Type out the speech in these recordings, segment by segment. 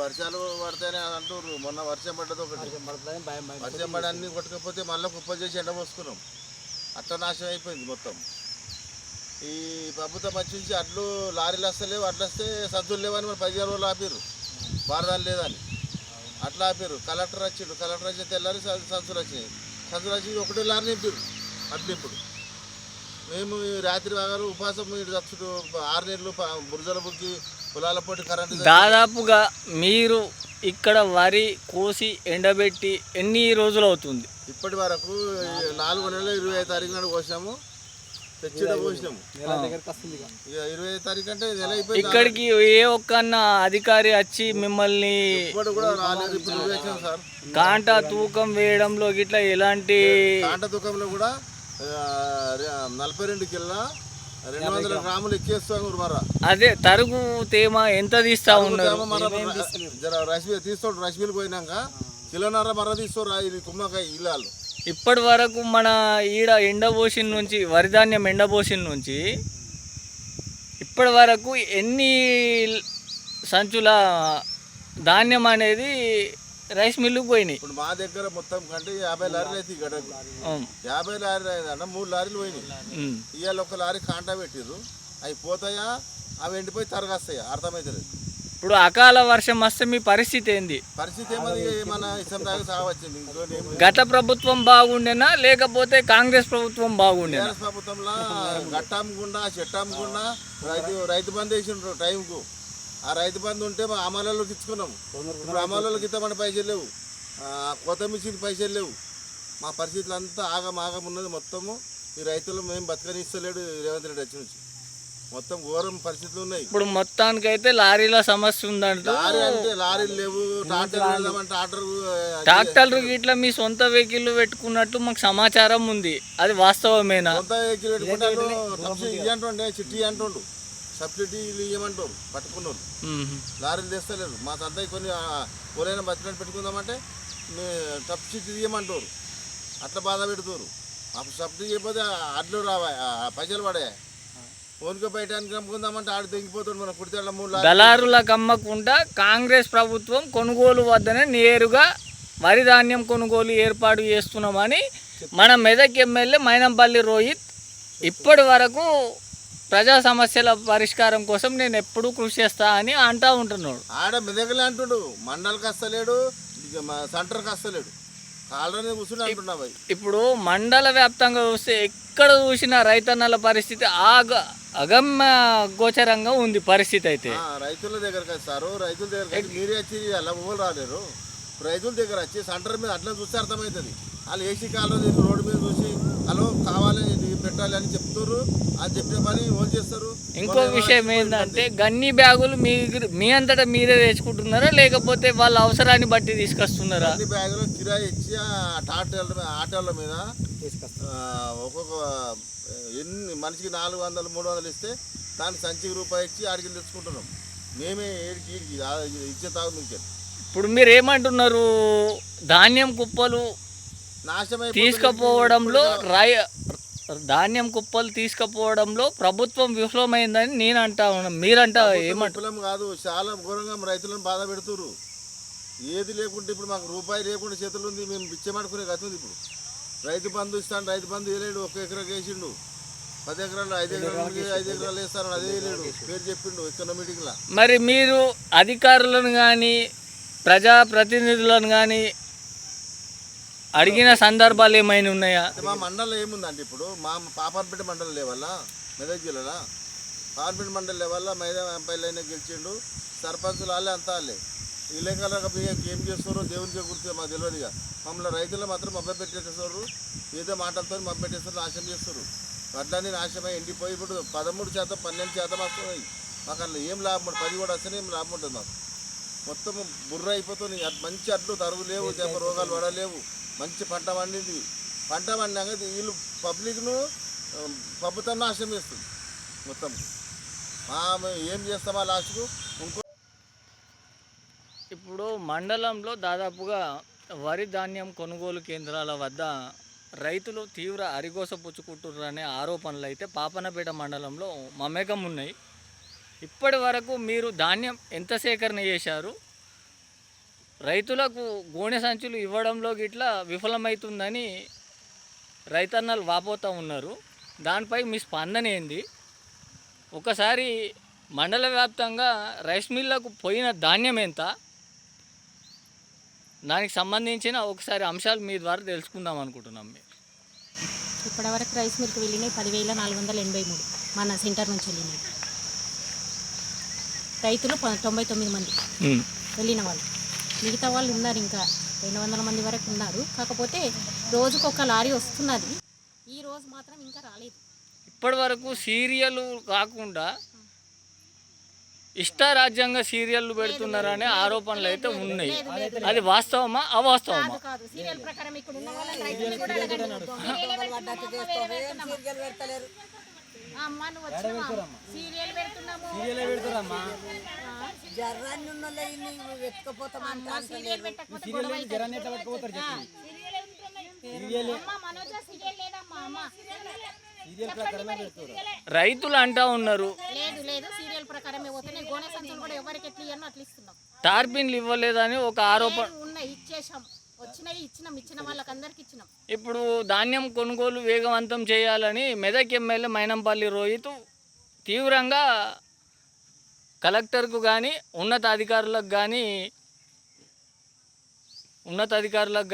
వర్షాలు పడతాయని అంటారు. మొన్న వర్షం పడ్డది ఒకటి, వర్షం పడి అన్ని కొట్టకపోతే మళ్ళీ కుప్పలు చేసి ఎండబోసుకున్నాం. అట్లా నాశనం అయిపోయింది మొత్తం. ఈ ప్రభుత్వం వచ్చి అడ్లు లారీలు వస్తలేవు, అడ్లు వస్తే సద్దులు లేవని మరి 15 రోజులు ఆపారు, వారదాలు లేదని అట్లా ఆపారు. కలెక్టర్ వచ్చిండు, కలెక్టర్ వచ్చి తెల్లారి సంచులు వచ్చినాయి. సంచులు వచ్చి ఒకటే లారీ నింపారు అడ్లు. ఇప్పుడు మేము రాత్రి వాగారు ఉపాసం చచ్చుడు 6 నెలలు బురదల బుక్కి పొలాల పోటీ కరెంటు. దాదాపుగా మీరు ఇక్కడ వరి కోసి ఎండబెట్టి ఎన్ని రోజులు అవుతుంది? ఇప్పటి వరకు 4 నెలల 25 తారీఖు నాడు కోసాము, తెచ్చిన కోసినాము. ఇక 25 తారీఖు అంటే నెల అయిపోయింది. ఇక్కడికి ఏ ఒక్కన్న అధికారి వచ్చి మిమ్మల్ని ఇప్పుడు కూడా రాలేదు. ఇప్పుడు వచ్చాం సార్. కాంటా తూకం వేయడంలో గిట్లా ఎలాంటి? కాంటా తూకంలో కూడా 42 కిలో 200 గ్రాములు ఎక్కేస్తాము. మరా అదే తరుగు తేమ ఎంత తీస్తా ఉన్నారు? తీసుకోండి, రశ్మిలు పోయినాక కిలోన్నర మర తీసుకోరా. ఇది కుమ్మకాయ ఇల్లాలు. ఇప్పటి వరకు మన ఈడ ఎండబోసిన నుంచి వరిధాన్యం ఎండబోసిన నుంచి ఇప్పటి వరకు ఎన్ని సంచుల ధాన్యం అనేది రైస్ మిల్లుకు పోయినాయి? ఇప్పుడు మా దగ్గర మొత్తం కంటే 50 లారీలు అయితే గడకు 50 లారీలు అయిందన్న 3 లారీలు పోయినాయి. ఇవాళ ఒక లారీ కాంటా పెట్టిర్రు, అవి పోతాయా అవి ఎండిపోయి తరగస్తాయా అర్థమవుతుంది. ఇప్పుడు అకాల వర్షం వస్తే మీ పరిస్థితి ఏంది? పరిస్థితి ఏమది ఏమన్నా ఇష్టం దాకా సాగవచ్చింది. గత ప్రభుత్వం బాగుండేనా లేకపోతే కాంగ్రెస్ ప్రభుత్వం బాగుండేనా? కాంగ్రెస్ ప్రభుత్వంలో గట్టమ్మకుండా చెట్టమ్మకుండా రైతు బంద్ వేసిండ్రు టైంకు. ఆ రైతు బంధు ఉంటే మా అమలలోకి ఇచ్చుకున్నాము. ఇప్పుడు అమలలోకి ఇస్తామని పైసలు లేవు, కొత్త మిషన్ పైసలు లేవు. మా పరిస్థితులు అంతా ఆగం ఉన్నది మొత్తము. ఈ రైతులు మేము బతకనిస్తలేడు రేవంత్ రెడ్డి వచ్చి నుంచి. మొత్తం ఘోరం పరిస్థితులు ఉన్నాయి. ఇప్పుడు మొత్తానికైతే లారీల సమస్య ఉందంట. లారీ అంటే లారీలు లేవు, ట్రాక్టర్లు ఇట్లా మీ సొంత వెహికల్ పెట్టుకున్నట్టు మాకు సమాచారం ఉంది, అది వాస్తవమేనా? సొంత వెహికల్ పెట్టుకుంటారు, ఇవ్వంటుండే చిట్టి అంటుండు, సబ్సిడీలు ఇవ్వమంటారు పట్టుకున్నారు. లారీలు తెస్తలేరు. మా సంత కొన్ని ఎవరైనా బతికినట్టు పెట్టుకుందామంటే సబ్సిడీ ఇవ్వమంటారు. అట్లా బాధ పెడుతారు. అప్పుడు సబ్సిడీ ఇవ్వకపోతే అడ్లు రావా, పైసలు పడే. ఓన్గా బయటానికి అమ్ముకుందామంటే ఆడు తెగిపోతాడు. మనం కుడితే 3 దళారులకు అమ్మకుండా కాంగ్రెస్ ప్రభుత్వం కొనుగోలు వద్దనే నేరుగా వరి ధాన్యం కొనుగోలు ఏర్పాటు చేస్తున్నామని మన మెదక్ ఎమ్మెల్యే మైనంపల్లి రోహిత్ ఇప్పటి వరకు ప్రజా సమస్యల పరిష్కారం కోసం నేను ఎప్పుడూ కృషి చేస్తా అని అంటూ ఉంటున్నాడు. ఆడ మెదకలే అంటుడు, మండలికి వస్తలేడు, సెంటర్కి వస్తలేడు, కాలనీ కూర్చుని అంటున్నావు. ఇప్పుడు మండల వ్యాప్తంగా చూస్తే ఎక్కడ చూసినా రైతన్నల పరిస్థితి అగమ్య గోచరంగా ఉంది పరిస్థితి. అయితే రైతుల దగ్గరకు వస్తారు, రైతుల దగ్గర మీరే వచ్చి అలా ఊళ్ళు రాలేరు. రైతుల దగ్గర వచ్చి సెంటర్ మీద అట్లా చూస్తే అర్థమవుతుంది. వాళ్ళు ఏసీ కాలంలో రోడ్డు మీద చూసి హలో కావాలి ఇది పెట్టాలి అని చెప్తారు. అది చెప్పిన పని ఓన్ చేస్తారు. ఇంకో విషయం ఏంటంటే గన్ని బ్యాగులు మీ అంతటా మీరే తెచ్చుకుంటున్నారా లేకపోతే వాళ్ళ అవసరాన్ని బట్టి తీసుకొస్తున్నారా? గన్ని బ్యాగులు కిరాయి ఇచ్చి ఆటోల మీద ఒక్కొక్క ఎన్ని మనిషికి 400 300 ఇస్తే దానికి సంచికి రూపాయి ఇచ్చి ఆడికి తెచ్చుకుంటున్నాం. మేమే ఏడికి ఇచ్చే తాగు మీకు. ఇప్పుడు మీరు ఏమంటున్నారు? ధాన్యం కుప్పలు తీసుకుపోవడంలో ధాన్యం కుప్పలు తీసుకుపోవడంలో ప్రభుత్వం విఫలమైందని నేను అంటా ఉన్నాను. మీరంటా విఫలం కాదు, చాలా ఘోరంగా రైతులను బాధ పెడుతున్నారు. ఏది లేకుంటే ఇప్పుడు మాకు రూపాయి లేకుండా చేతులు ఉంది, మేము బిచ్చమాడుకునే గతి ఉంది. ఇప్పుడు రైతు బంధు ఇస్తాను, రైతు బంధు వేయలేడు. 1 ఎకరాకి వేసిండు, 10 ఎకరాలు 5 ఎకరాలు వేస్తాను, అదే వేయలేడు. పేరు చెప్పిండు ఎకనామిటిక్లా. మరి మీరు అధికారులను కానీ ప్రజాప్రతినిధులను కానీ అడిగిన సందర్భాలు ఏమైనా ఉన్నాయా? మా మండలం ఏముందండి, ఇప్పుడు మా పాపర్పేట మండలం లేవల్లా మెదక్ జిల్లాలో పాపర్పేట మండలం లేవల్లా మైదాపల్లి గెలిచిండు. సర్పంచులు వాళ్ళే అంతా వాళ్ళే. ఈ లెక్కలకు ఏం చేస్తారో దేవునికి గుర్తు మాకు తెలియదుగా. మమ్మల్ని రైతులు మాత్రం మబ్బై పెట్టేస్తారు, ఏదో మాటలతో మబ్బై పెట్టేస్తారు, నాశనం చేస్తారు. వడ్లన్నీ నాశనమై ఎండిపోయి ఇప్పుడు 13% 12% వస్తున్నాయి. మాకు అందులో ఏం లాభం ఉంటుంది? 10 కూడా వస్తేనే ఏం లాభం ఉంటుంది మాకు. మొత్తం బుర్ర అయిపోతుంది. మంచి అడ్లు తరుగు లేవు, రోగాలు పడలేవు, మంచి పంట పండింది. పంట పండినాక వీళ్ళు పబ్లిక్ను ప్రభుత్వం నాశనం చేస్తుంది మొత్తం. ఏం చేస్తామా లాస్ట్కు? ఇప్పుడు మండలంలో దాదాపుగా వరి ధాన్యం కొనుగోలు కేంద్రాల వద్ద రైతులు తీవ్ర అరిగోస పుచ్చుకుంటున్నారనే ఆరోపణలు అయితే పాపన్నపేట మండలంలో మమేకం ఉన్నాయి. ఇప్పటి వరకు మీరు ధాన్యం ఎంత సేకరణ చేశారు? రైతులకు గోనె సంచులు ఇవ్వడంలో గిట్లా విఫలమవుతుందని రైతన్నలు వాపోతూ ఉన్నారు. దానిపై మీ స్పందన ఏంది? ఒకసారి మండల వ్యాప్తంగా రైస్ మిల్లకు పోయిన ధాన్యం ఎంత, దానికి సంబంధించిన ఒకసారి అంశాలు మీ ద్వారా తెలుసుకుందాం అనుకుంటున్నాం. మేము ఇప్పటివరకు రైస్ మిల్క్ వెళ్ళినాయి 10,483 మన సెంటర్ నుంచి వెళ్ళినాయి. రైతులు 99 మంది వెళ్ళిన వాళ్ళు, మిగతా వాళ్ళు ఉన్నారు, ఇంకా 200 మంది వరకు ఉన్నారు. కాకపోతే రోజుకు ఒక లారీ వస్తున్నది, ఈ రోజు మాత్రం ఇంకా రాలేదు. ఇప్పటి వరకు సీరియల్ కాకుండా ఇష్టారాజ్యంగా సీరియళ్ళు పెడుతున్నారనే ఆరోపణలు అయితే ఉన్నాయి. అది వాస్తవమా అవాస్తవమా? కాదు, సీరియల్ ప్రకారం ఇక్కడ ఉన్న వాళ్ళని రైతులు కూడా అడగండి. అమ్మ నువ్వు వచ్చినావా? సీరియల్ పెడుతున్నాము, సీరియల్ పెట్టకపోతే రైతులు అంటా ఉన్నారు లేదు లేదు సీరియల్ ప్రకారమే పోతే గోనె సంచులు కూడా ఎవరికి ఎట్లా ఇవ్వనో అట్లా ఇస్తున్నాం. టార్పిన్లు ఇవ్వలేదని ఒక ఆరోపణ ఉన్నాయి, ఇచ్చేసాం, వచ్చినాయి ఇచ్చిన వాళ్ళకి అందరికి ఇచ్చినాం. ఇప్పుడు ధాన్యం కొనుగోలు వేగవంతం చేయాలని మెదక్ ఎమ్మెల్యే మైనంపల్లి రోహిత్ తీవ్రంగా కలెక్టర్కు కానీ ఉన్నతాధికారులకు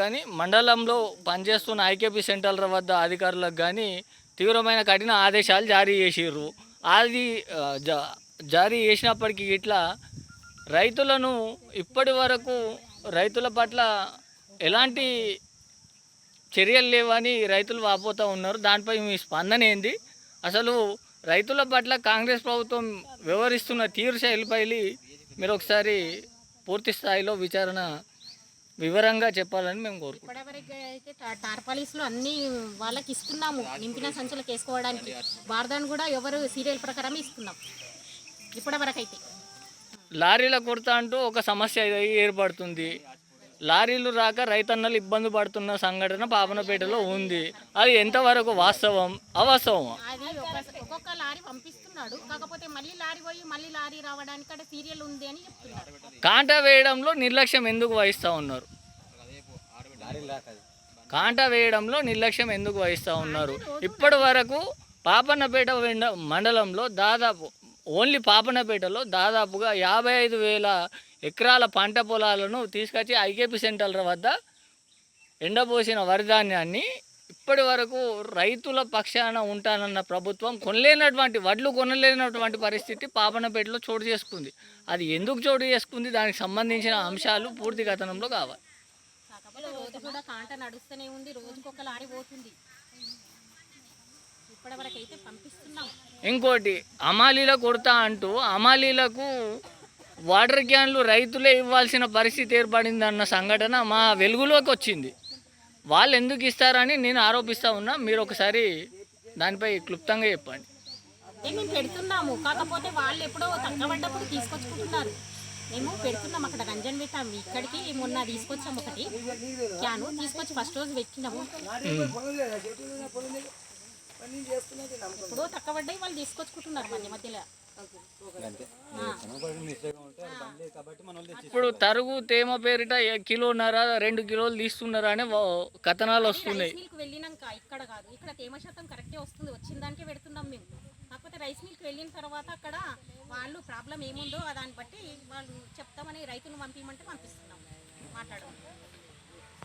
కానీ మండలంలో పనిచేస్తున్న ఐకేపీ సెంటర్ల వద్ద అధికారులకు కానీ తీవ్రమైన కఠిన ఆదేశాలు జారీ చేసిర్రు. అది జారీ చేసినప్పటికీ ఇట్లా రైతులను ఇప్పటి వరకు రైతుల పట్ల ఎలాంటి చర్యలు లేవని రైతులు వాపోతూ ఉన్నారు. దానిపై మీ స్పందన ఏంది? అసలు రైతుల పట్ల కాంగ్రెస్ ప్రభుత్వం వ్యవహరిస్తున్న తీరు శైలిపై మీరు ఒకసారి పూర్తి స్థాయిలో వివరంగా చెప్పాలని మేము కోరుకుంటున్నాం. ఇప్పటివరకు అయితే టార్పాలిస్లో అన్ని వాళ్ళకి ఇస్తున్నాము, నింపిన సంచులకు వేసుకోవడానికి. బార్దాన్ కూడా ఎవరు సీరియల్ ప్రకారం ఇస్తున్నాం ఇప్పటివరకు అయితే. లారీల కొరత అంటూ ఒక సమస్య ఏర్పడుతుంది. లారీలు రాక రైతన్నలు ఇబ్బంది పడుతున్న సంఘటన పాపనపేటలో ఉంది. అది ఎంతవరకు వాస్తవం అవాస్తవమా? అది ఒక్కొక్క లారీ పంపిస్తున్నాడు, కాకపోతే మళ్ళీ లారీ పోయి మళ్ళీ లారీ రావడానికి అక్కడ సీరియల్ ఉంది అని చెప్తున్నారు. కాంటా వేయడంలో నిర్లక్ష్యం ఎందుకు వహిస్తూ ఉన్నారు? ఇప్పటి వరకు పాపన్నపేట మండలంలో దాదాపు ఓన్లీ పాపన్నపేటలో దాదాపుగా 55,000 ఎకరాల పంట పొలాలను తీసుకొచ్చి ఐకేపీ సెంటర్ల వద్ద ఎండబోసిన వరిధాన్యాన్ని ఇప్పటి వరకు రైతుల పక్షాన ఉంటానన్న ప్రభుత్వం వడ్లు కొనలేనటువంటి పరిస్థితి పాపన్నపేటలో చోటు చేసుకుంది. అది ఎందుకు చోటు చేసుకుంది, దానికి సంబంధించిన అంశాలు పూర్తి కథనంలో కావాలి. కాకపోతే రోజు కూడా కాంట నడుస్తూనే ఉంది, రోజుకొక లారీ పోతుంది. ఇప్పటివరకు అయితే పంపిస్తున్నాం. ఇంకోటి అమాలీల కొరత అంటూ అమాలీలకు వాటర్ క్యాన్లు రైతులే ఇవ్వాల్సిన పరిస్థితి ఏర్పడిందన్న సంఘటన మా వెలుగులోకి వచ్చింది. వాళ్ళు ఎందుకు ఇస్తారని నేను ఆరోపిస్తూ ఉన్నా. మీరు ఒకసారి దానిపై క్లుప్తంగా చెప్పండి. మేము పెడుతున్నాము, కాకపోతే వాళ్ళు ఎప్పుడో తగ్గబడ్డప్పుడు తీసుకొచ్చుకుంటున్నారు. మేము పెడుతున్నాం, అక్కడ రంజన్ పెట్టాము. ఇక్కడికి మొన్న తీసుకొచ్చాము, ఒకటి క్యాను తీసుకొచ్చి ఫస్ట్ రోజు పెట్టినాము. ఎప్పుడో తగ్గబడ్డాయి వాళ్ళు తీసుకొచ్చుకుంటున్నారు మధ్య మధ్యలో. ఇప్పుడు తరుగు తేమ పేరిట కిలోన్నర 2 కిలోలు తీస్తున్నారా అనే కథనాలు వస్తున్నాయి. రైస్ మిల్క్ వెళ్ళినాక ఇక్కడ కాదు, ఇక్కడ తేమ శాతం కరెక్టే వస్తుంది, వచ్చిన దానికే పెడుతున్నాం మేము. కాకపోతే రైస్ మిల్క్ వెళ్ళిన తర్వాత అక్కడ వాళ్ళు ప్రాబ్లం ఏముందో దాన్ని బట్టి వాళ్ళు చెప్తామని రైతులు పంపించమంటే పంపిస్తున్నాం.